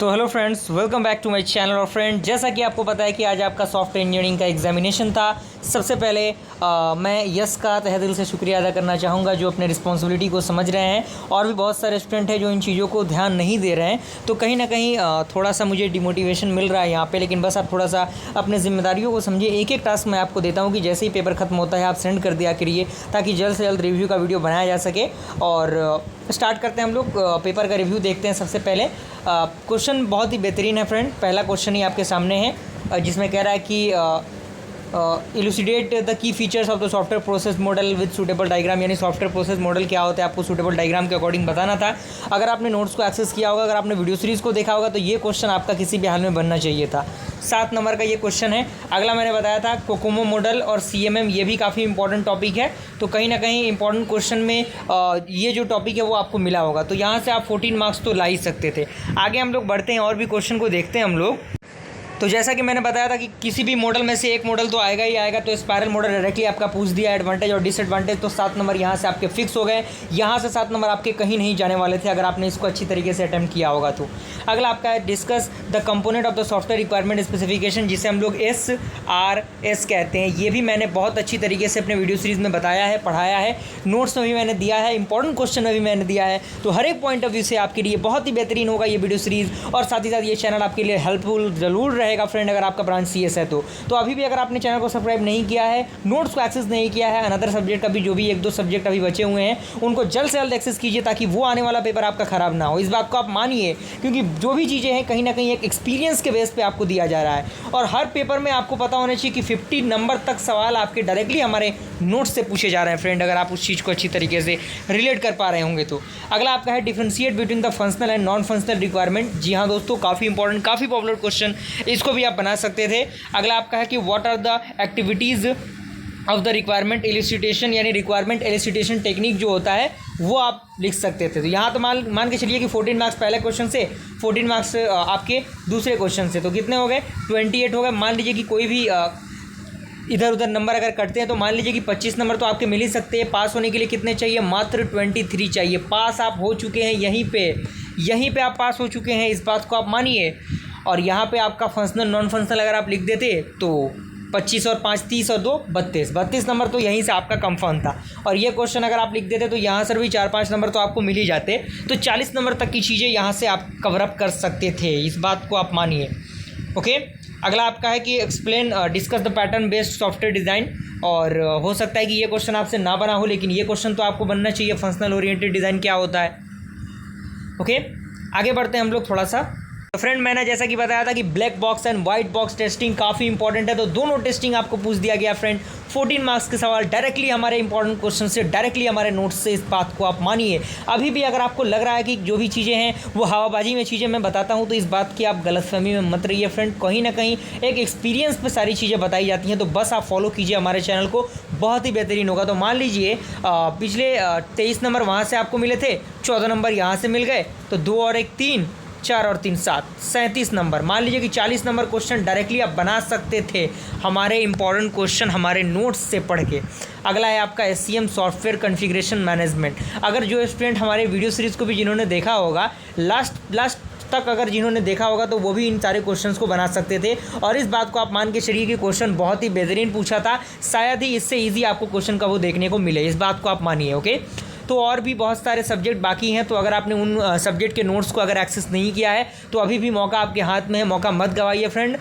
तो hello friends, welcome back to my channel. और friend, जैसा कि आपको पता है कि आज आपका सॉफ्टवेयर इंजीनियरिंग का एग्जामिनेशन था। सबसे पहले मैं यस का तहे दिल से शुक्रिया अदा करना चाहूँगा जो अपने रिस्पॉन्सिबिलिटी को समझ रहे हैं, और भी बहुत सारे स्टूडेंट हैं जो इन चीज़ों को ध्यान नहीं दे रहे हैं। तो कहीं ना कहीं थोड़ा सा मुझे डिमोटिवेशन मिल रहा है यहाँ पे, लेकिन बस आप थोड़ा सा अपने जिम्मेदारियों को समझिए। एक एक टास्क मैं आपको देता हूँ कि जैसे ही पेपर खत्म होता है आप सेंड कर दिया करिए, ताकि जल्द से जल्द रिव्यू का वीडियो बनाया जा सके। और स्टार्ट करते हैं हम लोग, पेपर का रिव्यू देखते हैं। सबसे पहले क्वेश्चन बहुत ही बेहतरीन है फ्रेंड। पहला क्वेश्चन ही आपके सामने है, जिसमें कह रहा है कि elucidate the key features of the software process model with suitable diagram. यानी सॉफ्टवेयर प्रोसेस मॉडल क्या होता है आपको सूटेबल डायग्राम के अकॉर्डिंग बताना था। अगर आपने नोट्स को एक्सेस किया होगा, अगर आपने वीडियो सीरीज़ को देखा होगा, तो ये क्वेश्चन आपका किसी भी हाल में बनना चाहिए था। 7 नंबर का ये क्वेश्चन है। अगला मैंने बताया था कोकोमो मॉडल और CMM, ये भी काफ़ी इंपॉर्टेंट टॉपिक है। तो कहीं ना कहीं इंपॉर्टेंट क्वेश्चन में ये जो टॉपिक है वो आपको मिला होगा, तो यहाँ से आप 14 मार्क्स तो ला ही सकते थे। आगे हम लोग बढ़ते हैं और भी क्वेश्चन को देखते हैं हम लोग। तो जैसा कि मैंने बताया था कि किसी भी मॉडल में से एक मॉडल तो आएगा ही आएगा। तो स्पायरल मॉडल डायरेक्टली आपका पूछ दिया एडवांटेज और डिसएडवांटेज, तो 7 नंबर यहाँ से आपके फिक्स हो गए। यहाँ से 7 नंबर आपके कहीं नहीं जाने वाले थे अगर आपने इसको अच्छी तरीके से अटैम्प्ट किया होगा। तो अगला आपका है discuss the component of the software requirement specification, जिसे हम लोग SRS कहते हैं। ये भी मैंने बहुत अच्छी तरीके से अपने वीडियो सीरीज़ में बताया है, पढ़ाया है, नोट्स में भी मैंने दिया है, इंपॉर्टेंट क्वेश्चन में भी मैंने दिया है। तो हर एक पॉइंट ऑफ व्यू से आपके लिए बहुत ही बेहतरीन होगा ये वीडियो सीरीज़, और साथ ही साथ ये चैनल आपके लिए हेल्पफुल जरूर रहेगा फ्रेंड। अगर आपका ब्रांच CS है तो अभी भी अगर आपने चैनल को सब्सक्राइब नहीं किया है, नोट्स को एक्सेस नहीं किया है, अनदर सब्जेक्ट का भी जो भी 1-2 सब्जेक्ट अभी बचे हुए हैं उनको जल्द से जल्द एक्सेस कीजिए, ताकि वो आने वाला पेपर आपका ख़राब ना हो। इस बात को आप मानिए, क्योंकि जो भी चीज़ें हैं कहीं ना कहीं एक एक्सपीरियंस के बेस पे आपको दिया जा रहा है। और हर पेपर में आपको पता होना चाहिए कि 50 नंबर तक सवाल आपके डायरेक्टली हमारे नोट्स से पूछे जा रहे हैं फ्रेंड, अगर आप उस चीज़ को अच्छी तरीके से रिलेट कर पा रहे होंगे तो। अगला आपका है differentiate between the functional and non functional requirement. जी हाँ दोस्तों, काफ़ी इंपॉर्टेंट, काफ़ी पॉपुलर क्वेश्चन, इसको भी आप बना सकते थे। अगला आपका है कि what are the activities of the requirement elicitation, यानी रिक्वायरमेंट एलिसिटेशन टेक्निक जो होता है वो आप लिख सकते थे। तो यहाँ तो मान के चलिए कि 14 मार्क्स पहले क्वेश्चन से, 14 मार्क्स आपके दूसरे क्वेश्चन से, तो कितने हो गए? 28 हो गए। मान लीजिए कि कोई भी इधर उधर नंबर अगर कटते हैं तो मान लीजिए कि 25 नंबर तो आपके मिल ही सकते हैं। पास होने के लिए कितने चाहिए? मात्र 23 चाहिए। पास आप हो चुके हैं, यहीं पे आप पास हो चुके हैं, इस बात को आप मानिए। और यहाँ पे आपका फंक्शनल नॉन फंक्शनल अगर आप लिख देते तो 25 और 5 30 और 2 32 नंबर तो यहीं से आपका कंफर्म था। और ये क्वेश्चन अगर आप लिख देते तो यहाँ से भी 4-5 नंबर तो आपको मिल ही जाते। तो 40 नंबर तक की चीज़ें यहाँ से आप कवर अप कर सकते थे, इस बात को आप मानिए। ओके, अगला आपका है कि explain discuss the pattern based software design. और हो सकता है कि ये क्वेश्चन आपसे ना बना हो, लेकिन ये क्वेश्चन तो आपको बनना चाहिए, फंक्शनल ओरिएंटेड डिज़ाइन क्या होता है। ओके, आगे बढ़ते हैं हम लोग थोड़ा सा। तो फ्रेंड, मैंने जैसा कि बताया था कि black box and white box testing काफ़ी इंपॉर्टेंट है, तो दोनों टेस्टिंग आपको पूछ दिया गया फ्रेंड। 14 मार्क्स के सवाल डायरेक्टली हमारे इंपॉर्टेंट क्वेश्चन से, डायरेक्टली हमारे नोट्स से, इस बात को आप मानिए। अभी भी अगर आपको लग रहा है कि जो भी चीज़ें हैं वो हवाबाजी में चीज़ें मैं बताता हूँ, तो इस बात की आप गलतफहमी में मत रहिए फ्रेंड। कहीं ना कहीं एक एक्सपीरियंस पे सारी चीज़ें बताई जाती हैं, तो बस आप फॉलो कीजिए हमारे चैनल को, बहुत ही बेहतरीन होगा। तो मान लीजिए पिछले 23 नंबर वहाँ से आपको मिले थे, 14 नंबर यहाँ से मिल गए, तो 2 और 1 3, 4 और 3 7, 37 नंबर। मान लीजिए कि 40 नंबर क्वेश्चन डायरेक्टली आप बना सकते थे हमारे इंपॉर्टेंट क्वेश्चन हमारे नोट्स से पढ़ के। अगला है आपका SCM सॉफ्टवेयर कॉन्फ़िगरेशन मैनेजमेंट। अगर जो स्टूडेंट हमारे वीडियो सीरीज़ को भी जिन्होंने देखा होगा, लास्ट तक अगर जिन्होंने देखा होगा, तो वो भी इन सारे क्वेश्चंस को बना सकते थे। और इस बात को आप मान के चलिए कि क्वेश्चन बहुत ही बेहतरीन पूछा था, शायद ही इससे ईजी आपको क्वेश्चन का वो देखने को मिले, इस बात को आप मानिए। ओके, तो और भी बहुत सारे सब्जेक्ट बाकी हैं, तो अगर आपने उन सब्जेक्ट के नोट्स को अगर एक्सेस नहीं किया है तो अभी भी मौका आपके हाथ में है, मौका मत गवाइए फ्रेंड।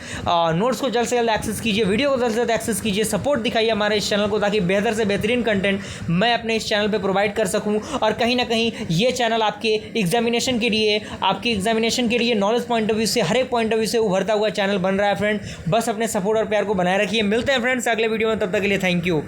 नोट्स को जल्द से जल्द एक्सेस कीजिए, वीडियो को जल्द से जल्द एक्सेस कीजिए, सपोर्ट दिखाइए हमारे इस चैनल को, ताकि बेहतर से बेहतरीन कंटेंट मैं अपने इस चैनल पर प्रोवाइड कर सकूँ। और कहीं ना कहीं ये चैनल आपके एग्जामिनेशन के लिए नॉलेज पॉइंट ऑफ व्यू से, हर एक पॉइंट ऑफ व्यू से उभरता हुआ चैनल बन रहा है फ्रेंड। बस अपने सपोर्ट और प्यार को बनाए रखिए। मिलते हैं फ्रेंड्स अगले वीडियो में, तब तक के लिए थैंक यू।